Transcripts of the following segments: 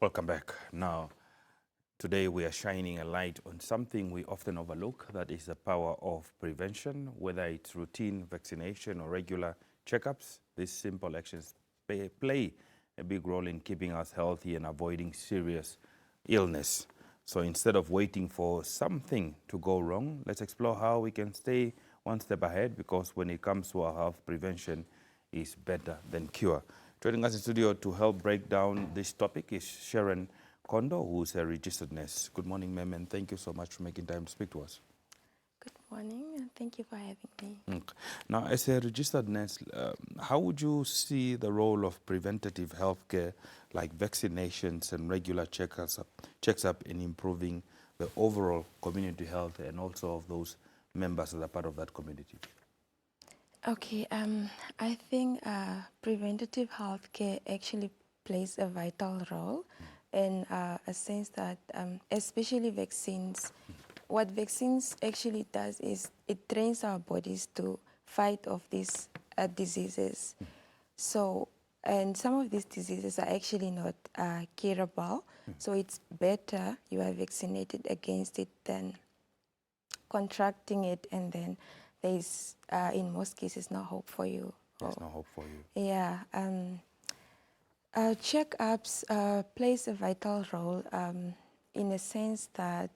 Welcome back. Now, today we are shining a light on something we often overlook, that is the power of prevention, whether it's routine vaccination or regular checkups. These simple actions play a big role in keeping us healthy and avoiding serious illness. So instead of waiting for something to go wrong, let's explore how we can stay one step ahead, because when it comes to our health, prevention is better than cure. Joining us in studio to help break down this topic is Sharon Kondo, who's a registered nurse. Good morning, ma'am, and thank you so much for making time to speak to us. Good morning, and thank you for having me. Now, as a registered nurse, how would you see the role of preventative healthcare, like vaccinations and regular checks up in improving the overall community health and also of those members that are part of that community? Okay, I think preventative healthcare actually plays a vital role in a sense that, especially vaccines, what vaccines actually does is it trains our bodies to fight off these diseases. So, and some of these diseases are actually not curable, so it's better you are vaccinated against it than contracting it, and then there's, in most cases, no hope for you. There's no hope for you. Yeah. Checkups plays a vital role in a sense that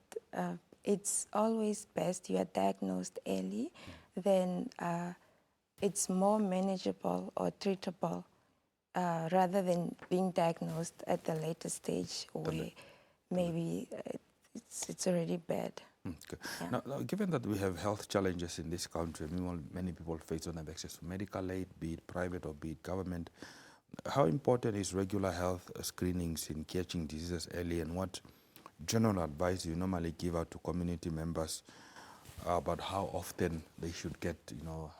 it's always best you are diagnosed early, then it's more manageable or treatable rather than being diagnosed at a later stage where maybe it's already bad. Okay. Yeah. Now, given that we have health challenges in this country, many people don't have access to medical aid, be it private or be it government, how important is regular health screenings in catching diseases early, and what general advice do you normally give out to community members about how often they should get,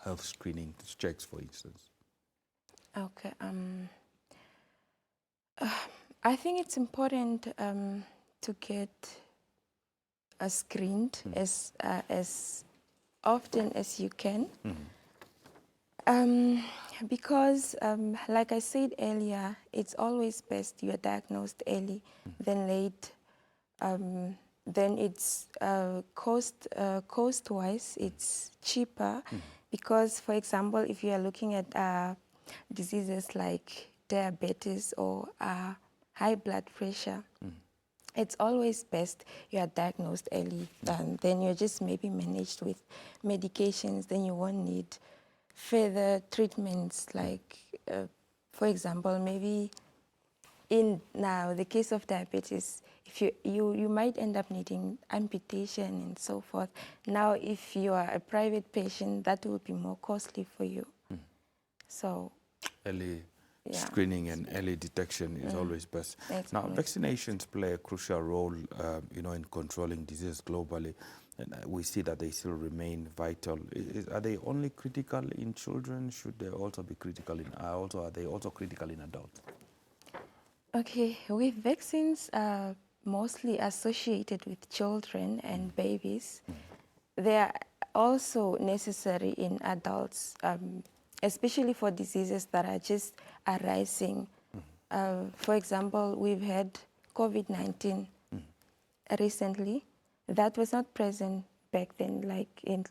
health screening checks, for instance? Okay. I think it's important to get screened as often as you can, because like I said earlier, it's always best you are diagnosed early than late. Then it's cost-wise, it's cheaper, because, for example, if you are looking at diseases like diabetes or high blood pressure, it's always best you are diagnosed early, and then you're just maybe managed with medications. Then you won't need further treatments, like, for example, maybe in now the case of diabetes, if you might end up needing amputation and so forth. Now, if you are a private patient, that will be more costly for you. So early screening and early detection is always best. Now, vaccinations play a crucial role, in controlling disease globally, and we see that they still remain vital. Are they only critical in children? Should they also be critical in are they also critical in adults? Okay, with vaccines mostly associated with children and babies, they are also necessary in adults, especially for diseases that are just arising. For example, we've had COVID-19 recently. That was not present back then, like in,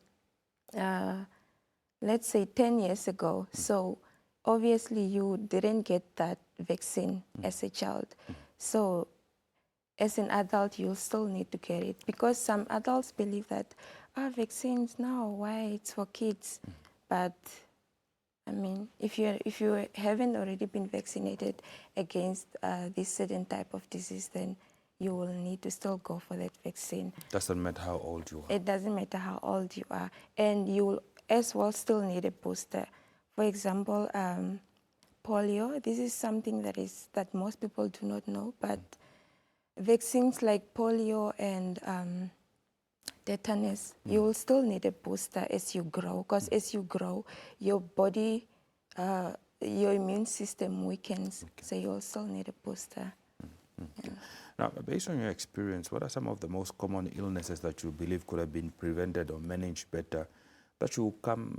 let's say, 10 years ago. So obviously you didn't get that vaccine as a child. So as an adult, you'll still need to get it, because some adults believe that, vaccines now, why, it's for kids. But I mean, if you haven't already been vaccinated against this certain type of disease, then you will need to still go for that vaccine. Doesn't matter how old you are. It doesn't matter how old you are, and you will as well still need a booster. For example, polio. This is something that most people do not know, but vaccines like polio and tetanus, you will still need a booster as you grow, because as you grow, your body, your immune system weakens, so you'll still need a booster. Yeah. Now, based on your experience, what are some of the most common illnesses that you believe could have been prevented or managed better, that you come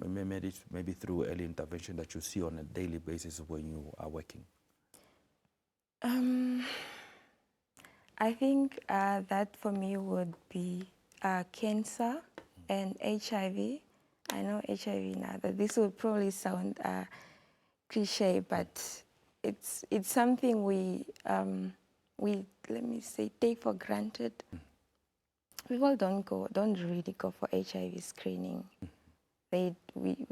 maybe through early intervention, that you see on a daily basis when you are working? I think that for me would be cancer and HIV. I know HIV now, that this would probably sound cliche, but it's something we let me say, take for granted. People don't really go for HIV screening. We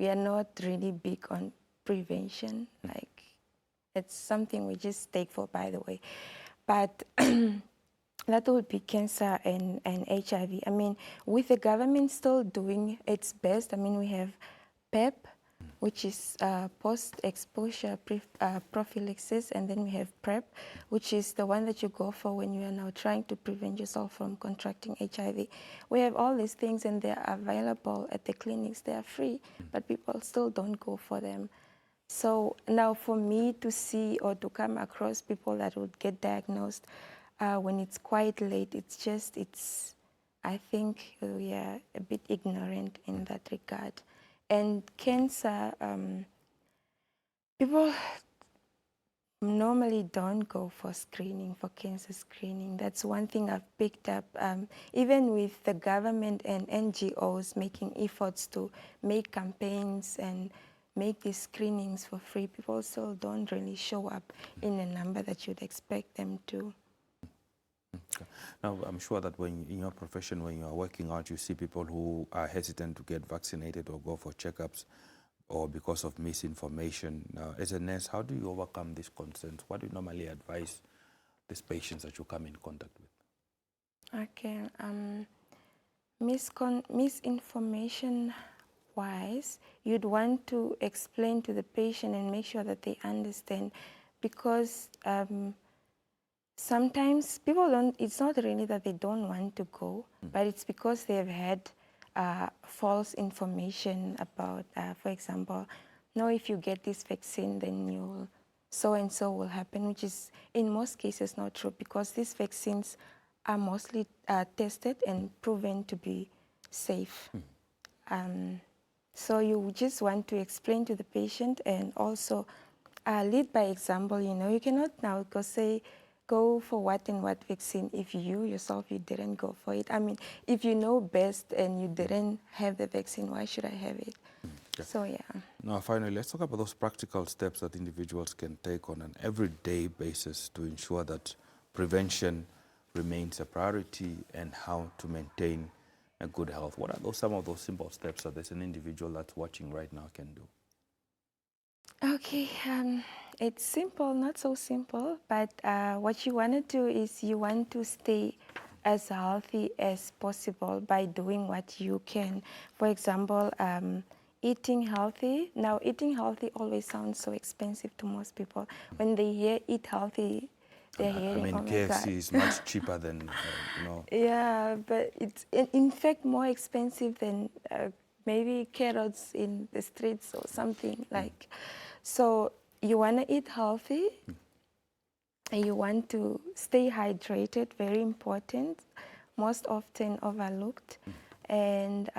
are not really big on prevention. Like, it's something we just take for by the way. But that would be cancer and HIV. I mean, with the government still doing its best, I mean, we have PEP, which is post-exposure prophylaxis, and then we have PrEP, which is the one that you go for when you are now trying to prevent yourself from contracting HIV. We have all these things, and they're available at the clinics. They are free, but people still don't go for them. So now for me to see or to come across people that would get diagnosed when it's quite late, I think we are a bit ignorant in that regard. And cancer, people normally don't go for screening, for cancer screening. That's one thing I've picked up, even with the government and NGOs making efforts to make campaigns and make these screenings for free. People still don't really show up in a number that you'd expect them to. Okay. Now, I'm sure that when in your profession, when you are working out, you see people who are hesitant to get vaccinated or go for checkups, or because of misinformation. As a nurse, how do you overcome these concerns? What do you normally advise these patients that you come in contact with? Okay, misinformation-wise, you'd want to explain to the patient and make sure that they understand, because sometimes people don't, it's not really that they don't want to go, but it's because they've had false information about, for example, no, if you get this vaccine, then you'll so and so will happen, which is in most cases not true, because these vaccines are mostly tested and proven to be safe. So you just want to explain to the patient and also lead by example. You know, you cannot now go for what and what vaccine if you yourself, you didn't go for it. I mean, if you know best and you didn't have the vaccine, why should I have it? Okay. So, yeah. Now, finally, let's talk about those practical steps that individuals can take on an everyday basis to ensure that prevention remains a priority and how to maintain a good health. What are some of those simple steps that there's an individual that's watching right now can do? Okay, it's simple, not so simple, but what you want to do is you want to stay as healthy as possible by doing what you can. For example, eating healthy. Now, eating healthy always sounds so expensive to most people. When they hear eat healthy, they're hearing, I mean, oh my KFC God. is much cheaper than, you know. Yeah, but it's in fact more expensive than maybe carrots in the streets or something like. So you want to eat healthy, and you want to stay hydrated, very important, most often overlooked. And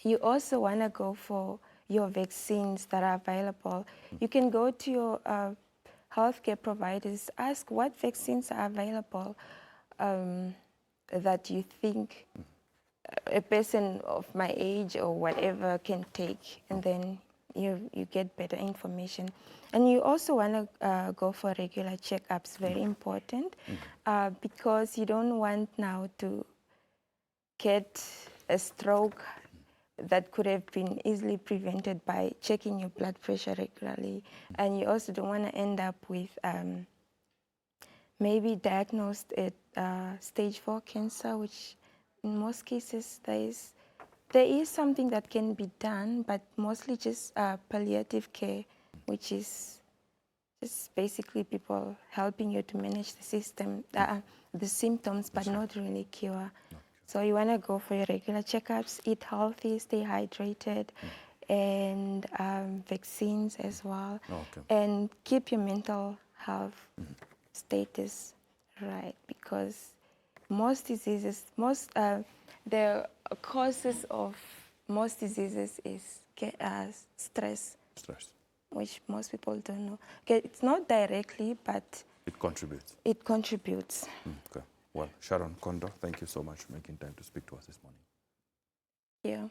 you also want to go for your vaccines that are available. You can go to your healthcare providers, ask what vaccines are available that you think a person of my age or whatever can take, and then you get better information. And you also want to go for regular checkups, very important, because you don't want now to get a stroke that could have been easily prevented by checking your blood pressure regularly. And you also don't want to end up with maybe diagnosed at stage 4 cancer, which in most cases there is something that can be done, but mostly just palliative care, which is just basically people helping you to manage the symptoms, but not really cure. So you want to go for your regular checkups, eat healthy, stay hydrated, and vaccines as well, and keep your mental health status right, because most diseases, the causes of most diseases is stress. Stress. Which most people don't know. Okay, it's not directly, but It contributes. It contributes. Okay. Well, Sharon, Kondo, thank you so much for making time to speak to us this morning. Yeah.